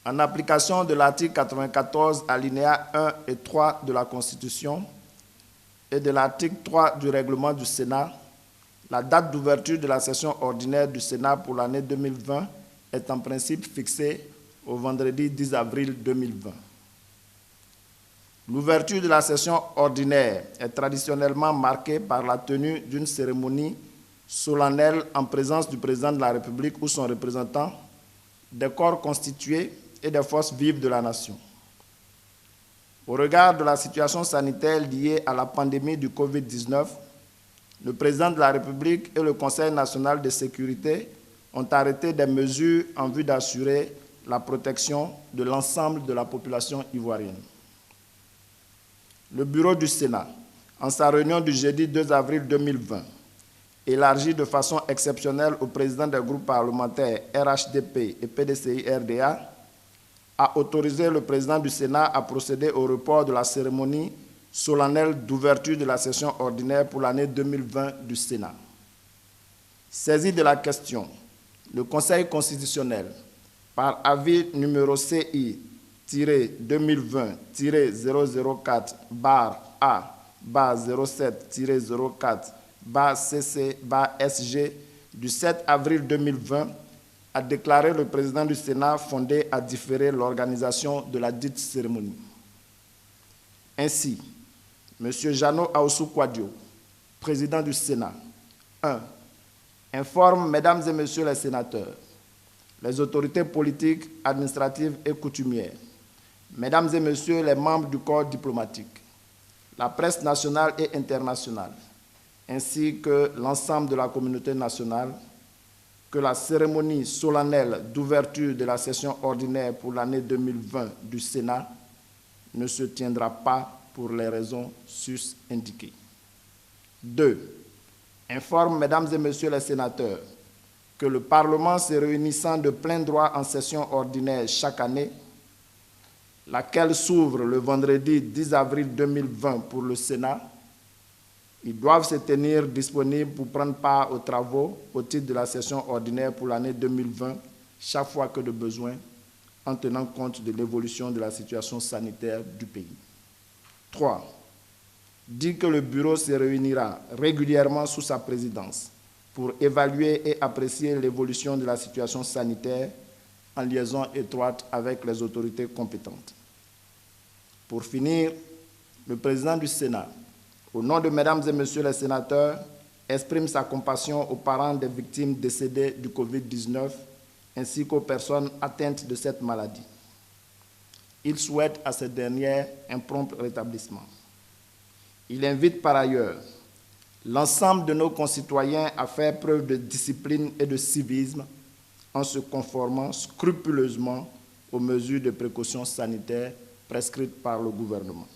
En application de l'article 94, alinéa 1 et 3 de la Constitution et de l'article 3 du règlement du Sénat, la date d'ouverture de la session ordinaire du Sénat pour l'année 2020 est en principe fixée au vendredi 10 avril 2020. L'ouverture de la session ordinaire est traditionnellement marquée par la tenue d'une cérémonie solennelle en présence du président de la République ou son représentant, des corps constitués et des forces vives de la nation. Au regard de la situation sanitaire liée à la pandémie du Covid-19, le président de la République et le Conseil national de sécurité ont arrêté des mesures en vue d'assurer la protection de l'ensemble de la population ivoirienne. Le bureau du Sénat, en sa réunion du jeudi 2 avril 2020, élargie de façon exceptionnelle au président des groupes parlementaires RHDP et PDCI-RDA, a autorisé le président du Sénat à procéder au report de la cérémonie solennelle d'ouverture de la session ordinaire pour l'année 2020 du Sénat. Saisi de la question, le Conseil constitutionnel, par avis numéro CI-2020-004-A-07-04-CC-SG du 7 avril 2020, a déclaré le président du Sénat fondé à différer l'organisation de la dite cérémonie. Ainsi, M. Jeannot Ahoussou Kouadio, président du Sénat, 1. Informe, Mesdames et Messieurs les sénateurs, les autorités politiques, administratives et coutumières, Mesdames et Messieurs les membres du corps diplomatique, la presse nationale et internationale, ainsi que l'ensemble de la communauté nationale, que la cérémonie solennelle d'ouverture de la session ordinaire pour l'année 2020 du Sénat ne se tiendra pas pour les raisons sus-indiquées. 2. Informe, Mesdames et Messieurs les sénateurs, que le Parlement se réunissant de plein droit en session ordinaire chaque année, laquelle s'ouvre le vendredi 10 avril 2020 pour le Sénat, ils doivent se tenir disponibles pour prendre part aux travaux au titre de la session ordinaire pour l'année 2020, chaque fois que de besoin, en tenant compte de l'évolution de la situation sanitaire du pays. 3. Dit que le bureau se réunira régulièrement sous sa présidence pour évaluer et apprécier l'évolution de la situation sanitaire en liaison étroite avec les autorités compétentes. Pour finir, le président du Sénat, au nom de Mesdames et Messieurs les sénateurs, exprime sa compassion aux parents des victimes décédées du Covid-19 ainsi qu'aux personnes atteintes de cette maladie. Il souhaite à ces dernières un prompt rétablissement. Il invite par ailleurs l'ensemble de nos concitoyens à faire preuve de discipline et de civisme en se conformant scrupuleusement aux mesures de précaution sanitaire prescrites par le gouvernement.